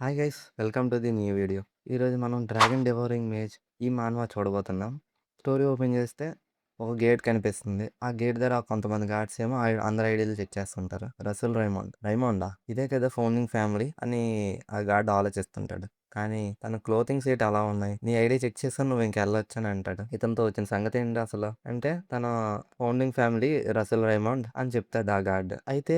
Hi guys welcome to the new video. ఈరోజు మనం dragon డివోరింగ్ maze ఈ మాన్వా చూడబోతున్నాం. స్టోరీ ఓపెన్ చేస్తే ఒక గేట్ కనిపిస్తుంది. ఆ గేట్ దగ్గర కొంతమంది గార్డ్స్ ఏమో అందరి ఐడీలు చెక్ చేస్తుంటారు. రసూల్ రైమాండా ఇదే కదా ఫౌండింగ్ ఫ్యామిలీ అని ఆ గార్డ్ ఆలోచిస్తుంటాడు. కానీ తన క్లోతింగ్ సీట్ అలా ఉన్నాయి, నీ ఐడి చెక్ చేసాను, నువ్వు ఇంకెళ్ళొచ్చు అని అంటాడు. ఇతనితో వచ్చిన సంగతి ఏంటి అసలు అంటే తన ఫౌండింగ్ ఫ్యామిలీ రసూల్ రైమాండ్ అని చెప్తాడు ఆ గార్డ్. అయితే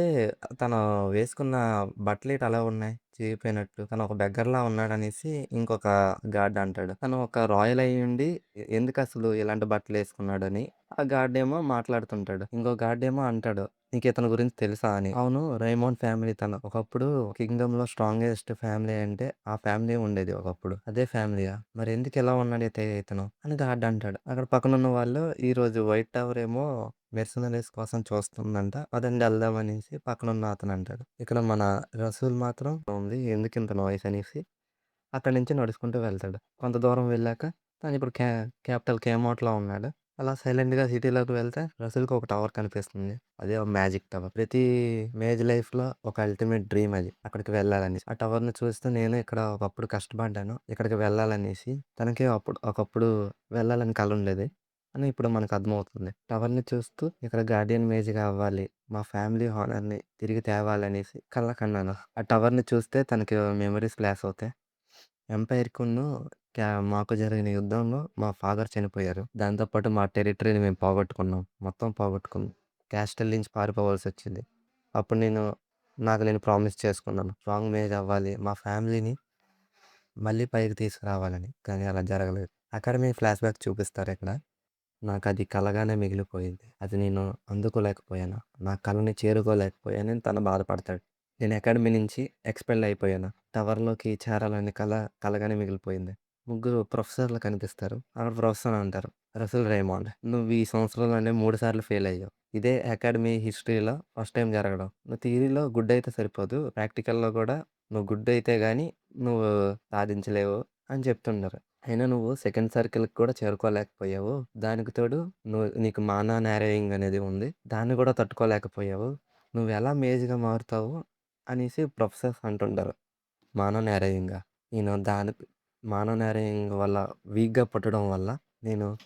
తను వేసుకున్న బట్టలు ఇటు అలా ఉన్నాయి చిరిగిపోయినట్టు. తను ఒక బెగ్గర్‌లా ఉన్నాడనేసి ఇంకొక గార్డ్ అంటాడు. తను ఒక రాయల్ అయ్యుండి ఎందుకసలు ఇలాంటి బట్టలేసుకున్నాడని ఆ గార్డేమో మాట్లాడుతుంటాడు. ఇంకో గార్డేమో అంటాడు, "నీకితని గురించి తెలుసా" అని. అవును, రైమోండ్ ఫ్యామిలీ తను. ఒకప్పుడు కింగ్‌డమ్‌లో స్ట్రాంగెస్ట్ ఫ్యామిలీ అంటే ఆ ఫ్యామిలీ ఉండేది ఒకప్పుడు. అదే ఫ్యామిలీయా? మరెందుకిలా ఉన్నాడైతే ఇతను అని గార్డ్ అంటాడు. అక్కడ పక్కనున్న వాళ్ళు ఈరోజు వైట్ టవర్ ఏమో మెర్సనరీస్ కోసం చూస్తుందంట. పదండి ఎళ్దాం అనేసి పక్కనున్న అతనంటాడు. ఇక్కడ మన రసూల్ మాత్రం ఉంది. ఎందుకింత నాయిస్ అనేసి అక్కడి నుంచి నడుచుకుంటూ వెళ్తాడు. కొంత దూరం వెళ్ళాక తనిప్పుడు క్యాపిటల్ కేమౌట్‌లో ఉన్నాడు. అలా సైలెంట్‌గా సిటీలోకి వెళ్తే రసూల్‌కి ఒక టవర్ కనిపిస్తుంది. అదే మ్యాజిక్ టవర్. ప్రతి మేజ్ లైఫ్‌లో ఒక అల్టిమేట్ డ్రీమ్ అది. అక్కడికి వెళ్ళాలనేసి. ఆ టవర్‌ని చూస్తూ నేను ఇక్కడ ఒకప్పుడు కష్టపడ్డాను. ఇక్కడికి వెళ్ళాలనేసి తనకి ఒకప్పుడు వెళ్ళాలని కల ఉండేది అని ఇప్పుడు మనకు అర్థమవుతుంది. టవర్‌ని చూస్తూ ఇక్కడ గార్డియన్ మేజ్‌గా అవ్వాలి, మా ఫ్యామిలీ హానర్‌ని తిరిగి తేవాలనేసి కల కన్నాను. ఆ టవర్‌ని చూస్తే తనకి మెమోరీస్ ఫ్లాష్ అవుతాయి. ఎంపైర్‌కును మాకు జరిగిన యుద్ధంలో మా ఫాదర్ చనిపోయారు. దాంతో పాటు మా టెరిటరీని మేము పోగొట్టుకున్నాం. మొత్తం పోగొట్టుకున్నాం. క్యాస్టల్ నుంచి పారిపోవాల్సొచ్చింది. అప్పుడు నాకు నేను ప్రామిస్ చేసుకున్నాను. స్ట్రాంగ్ మేజ్ అవ్వాలి, మా ఫ్యామిలీని మళ్ళీ పైకి తీసుకురావాలని. కానీ అలా జరగలేదు. అకాడమీ ఫ్లాష్‌బ్యాక్ చూపిస్తారిక్కడ. నాకది కలగానే మిగిలిపోయింది. అది నేను అందుకోలేకపోయాను. నా కలని చేరుకోలేకపోయానని తను బాధపడతాడు. నేను అకాడమీ నుంచి ఎక్స్‌పెల్ అయిపోయాను. టవర్‌లోకి చేరాలనే కలగానే మిగిలిపోయింది. ముగ్గురు ప్రొఫెసర్‌లు కనిపిస్తారు. అక్కడ ప్రొఫెసర్ అంటారు, "రసూల్ రైమాండ్, నువ్వు ఈ సంవత్సరంలోనే 3 సార్లు ఫెయిల్ అయ్యావు. ఇదే అకాడమీ హిస్టరీలో ఫస్ట్ టైమ్ జరగడం. నువ్వు థియరీలో గుడ్ అయితే సరిపోదు. ప్రాక్టికల్‌లో కూడా నువ్వు గుడ్ అయితే గాని నువ్వు సాధించలేవు" అని చెప్తుంటారు. అయినా నువ్వు సెకండ్ సర్కిల్‌కి కూడా చేరుకోలేకపోయావు. దానికి తోడు నీకు మానా నారోయింగ్ అనేది ఉంది. దాన్ని కూడా తట్టుకోలేకపోయావు. నువ్వెలా మేజ్‌గా మారుతావు అనేసి ప్రొఫెసర్స్ అంటుంటారు. మానో నారోయింగా? నేను మానో నారోయింగ్ వల్ల వీక్‌గా పుట్టడం వల్ల, నేను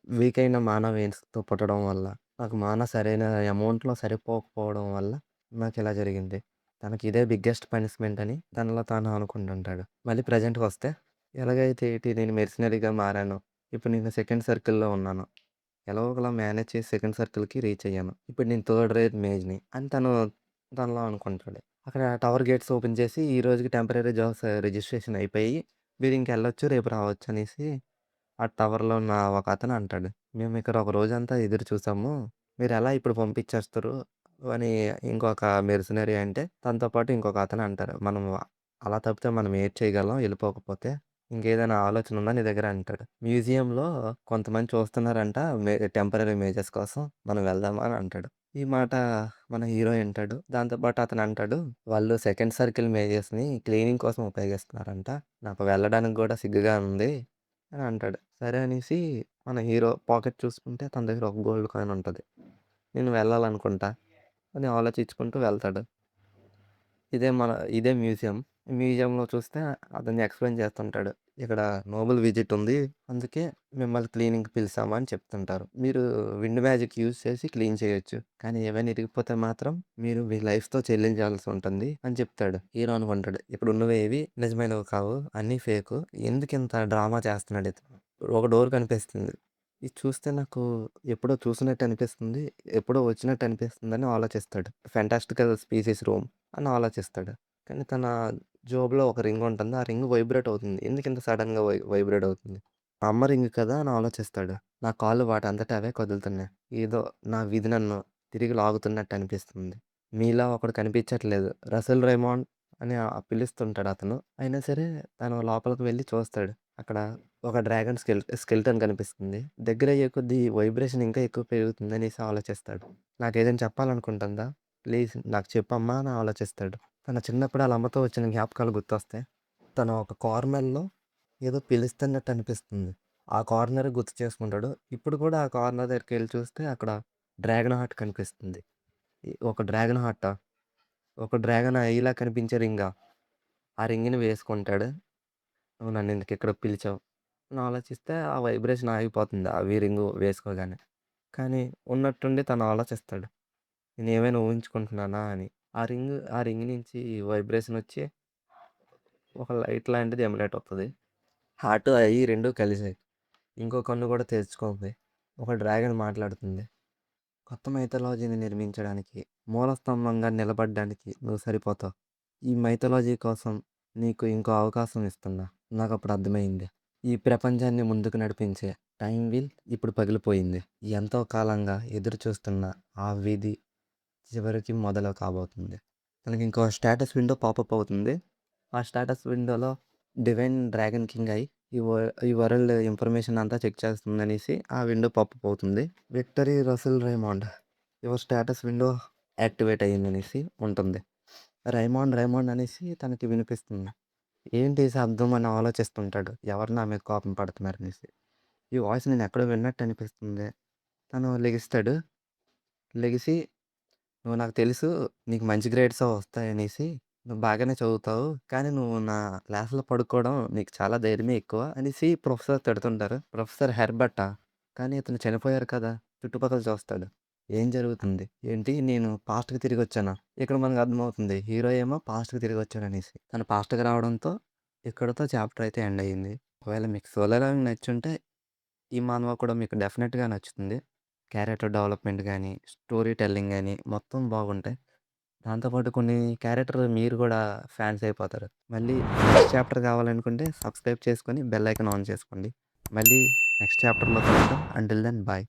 వీక్ అయిన మానా వెయిన్స్‌తో పుట్టడం వల్ల, నాకు మానా సరైన అమౌంట్‌లో సరిపోకపోవడం వల్ల నాకిలా జరిగింది. తనకిదే బిగ్గెస్ట్ పనిష్మెంట్ అని తనలో తాను అనుకుంటుంటాడు. మళ్ళీ ప్రెజెంట్‌కొస్తే ఎలాగైతే ఏటి నేను మెర్సనరీగా మారానో, ఇప్పుడు నేను సెకండ్ సర్కిల్‌లో ఉన్నాను. ఎలాగోకలా మేనేజ్ చేసి సెకండ్ సర్కిల్‌కి రీచ్ అయ్యాను. ఇప్పుడు నేను థర్డ్ రేట్ మేజ్‌ని అని తనలో అనుకుంటాడు. అక్కడ టవర్ గేట్స్ ఓపెన్ చేసి ఈ రోజుకి టెంపరరీ జాబ్స్ రిజిస్ట్రేషన్ అయిపోయి మీరింకెళ్ళొచ్చు, రేపు రావచ్చు అనేసి ఆ టవర్‌లో ఉన్న ఒకతను అంటాడు. "మేమిక్కడ ఒక రోజంతా ఎదురు చూసాము. మీరెలా ఇప్పుడు పంపించేస్తారు" అని ఇంకొక మెర్సనరీ అంటే, తనతో పాటు ఇంకొక అతను అంటారు. "మనం అలా తప్పితే మనం ఏటి చేయగలం ఎళ్ళిపోకపోతే? ఇంకేదైనా ఆలోచన ఉందా నీ దగ్గర" అంటాడు. "మ్యూజియంలో కొంతమంది చూస్తున్నారంట టెంపరరీ మేజర్స్ కోసం. మనం వెళ్దామా" అని అంటాడు. ఈ మాట మన హీరో ఇంటాడు. దాంతో పాటు అతను అంటాడు, "వాళ్ళు సెకండ్ సర్కిల్ మేజర్స్‌ని క్లీనింగ్ కోసం ఉపయోగిస్తున్నారంట. నాకు వెళ్ళడానికి గూడా సిగ్గుగా ఉంది" అని అంటాడు. సరే అనేసి మన హీరో పాకెట్ చూసుకుంటే తన దగ్గర ఒక గోల్డ్ కాయిన్ ఉంటది. నేను వెళ్ళాలనుకుంటా అని ఆలోచించుకుంటూ వెళ్తాడు. ఇదే మ్యూజియం. మ్యూజియంలో చూస్తే అతను ఎక్స్‌ప్లెయిన్ చేస్తుంటాడు. ఇక్కడ నోబుల్ విజిట్ ఉంది. అందుకే మిమ్మల్ని క్లీనింగ్‌కి పిలిసాము అని చెప్తుంటారు. మీరు విండ్ మ్యాజిక్ యూజ్ చేసి క్లీన్ చేయొచ్చు. కానీ ఏవైనా ఇరిగిపోతే మాత్రం మీరు మీ లైఫ్‌తో చెల్లించాల్సి ఉంటుంది అని చెప్తాడు. హీరో అనుకుంటాడు, ఇప్పుడున్నవేవి నిజమైనవి కావు. అన్నీ ఫేకు. ఎందుకింత డ్రామా చేస్తున్నాడు ఇతను. ఒక డోర్ కనిపిస్తుంది. ఇది చూస్తే నాకు ఎప్పుడో చూసినట్టు అనిపిస్తుంది. ఎప్పుడో వచ్చినట్టు అనిపిస్తుందని ఆలోచిస్తాడు. ఫెంటాస్టికల్ స్పీసీస్ రూమ్ అని ఆలోచిస్తాడు. కానీ తన జేబులో ఒక రింగ్ ఉంటుంది. ఆ రింగ్ వైబ్రేట్ అవుతుంది. ఎందుకింత సడెన్‌గా వైబ్రేట్ అవుతుంది? మా అమ్మ రింగ్ కదా అని ఆలోచిస్తాడు. నా కాళ్ళు వాటంతట అవే కదులుతున్నాయి. ఏదో నా విధి నన్ను తిరిగి లాగుతున్నట్టు అనిపిస్తుంది. మీలా ఒకడు కనిపించట్లేదు. రసెల్ రైమాండ్ అని పిలుస్తుంటాడు అతను. అయినా సరే తను లోపలికి వెళ్లి చూస్తాడు. అక్కడ ఒక డ్రాగన్ స్కెలిటన్ కనిపిస్తుంది. దగ్గరయ్యే కొద్దీ వైబ్రేషన్ ఇంకా ఎక్కువ పెరుగుతుందనేసి ఆలోచిస్తాడు. నాకేదైనా చెప్పాలనుకుంటుందా? ప్లీజ్ నాకు చెప్పమ్మా అని ఆలోచిస్తాడు. తన చిన్నప్పుడు ఆళ్ళ అమ్మతో వచ్చిన జ్ఞాపకాలు గుర్తొస్తాయి. తను ఒక కార్నర్‌లో ఏదో పిలుస్తున్నట్టు అనిపిస్తుంది. ఆ కార్నర్ గుర్తు చేసుకుంటాడు. ఇప్పుడు కూడా ఆ కార్నర్ దగ్గరికెళ్లి చూస్తే అక్కడ డ్రాగన్ హార్ట్ కనిపిస్తుంది. ఒక డ్రాగన్ హార్టా? ఒక డ్రాగన్ ఐలా కనిపించే రింగా? ఆ రింగ్‌ని వేసుకుంటాడు. "నువ్వు నన్నెందుకు ఇక్కడికి పిలిచావు?" అని ఆలోచిస్తే ఆ వైబ్రేషన్ ఆగిపోతుంది. ఆ రింగు వేసుకోగానే. కానీ ఉన్నట్టుండి తను ఆలోచిస్తాడు. నేనేమైనా ఊహించుకుంటున్నానా అని. ఆ రింగ్ నుంచి వైబ్రేషన్ వచ్చి ఒక లైట్ లాంటిది ఎమిలేట్ అవుతది. హార్ట్, అయి 2 కలిసాయి. ఇంకో కన్ను కూడా తెరుచుకుంది. ఒక డ్రాగన్ మాట్లాడుతుంది. కొత్త మైథాలజీని నిర్మించడానికి, మూల స్తంభంగా నిలబడ్డానికి నువ్వు సరిపోతావు. ఈ మైథాలజీ కోసం నీకు ఇంకో అవకాశం ఇస్తున్నా. నాకప్పుడు అర్థమైంది. ఈ ప్రపంచాన్ని ముందుకు నడిపించే టైం వీల్ ఇప్పుడు పగిలిపోయింది. ఎంతో కాలంగా ఎదురు చూస్తున్న ఆ విధి చివరికి మొదలు కాబోతుంది. తనకి ఇంకో స్టేటస్ విండో పాపప్ అవుతుంది. ఆ స్టేటస్ విండోలో డివైన్ డ్రాగన్ కింగ్ అయి ఈ వరల్డ్ ఇన్ఫర్మేషన్ అంతా చెక్ చేస్తుందనేసి ఆ విండో పాపప్ అవుతుంది. Victory Russell Raymond your status window activate అయ్యిందనేసి ఉంటుంది. రైమాండ్ అనేసి తనకి వినిపిస్తుంది. ఏంటి ఈ శబ్దం అని ఆలోచిస్తుంటాడు. ఎవరు నా మీద కోపం పడుతున్నారనేసి. ఈ వాయిస్ నేను ఎక్కడో విన్నట్టు అనిపిస్తుంది. తను లెగిస్తాడు. లెగిసి నువ్వు నాకు తెలుసు. నీకు మంచి గ్రేడ్సే వస్తాయనేసి, నువ్వు బాగానే చదువుతావు. కానీ నువ్వు నా క్లాస్‌లో పడుకోవడం నీకు చాలా ధైర్యమే ఎక్కువ అనేసి ప్రొఫెసర్ తిడుతుంటారు. ప్రొఫెసర్ హెర్బర్టా? కానీ ఇతను చనిపోయారు కదా! చుట్టుపక్కల చూస్తాడు. ఏం జరుగుతుంది? ఏంటి నేను పాస్ట్‌కి తిరిగొచ్చానా? ఇక్కడ మనకు అర్థమవుతుంది. హీరో ఏమో పాస్ట్‌కి తిరిగొచ్చాడనేసి. తను పాస్ట్‌కి రావడంతో ఇక్కడితో చాప్టర్ అయితే ఎండ్ అయింది. ఒకవేళ మీకు సోలో లెవెలింగ్ నచ్చుంటే ఈ మాన్హవా కూడా మీకు డెఫినెట్‌గా నచ్చుతుంది. క్యారెక్టర్ డెవలప్‌మెంట్ గాని, స్టోరీ టెల్లింగ్ గాని మొత్తం బాగుంటాయి. దాంతో పాటు కొన్ని క్యారెక్టర్ మీరు గూడా ఫ్యాన్స్ అయిపోతారు. మళ్ళీ నెక్స్ట్ చాప్టర్ కావాలనుకుంటే సబ్స్క్రైబ్ చేసుకొని బెల్ ఐకాన్ ఆన్ చేసుకోండి. మళ్ళీ నెక్స్ట్ చాప్టర్‌లో కలుద్దాం. Until then bye.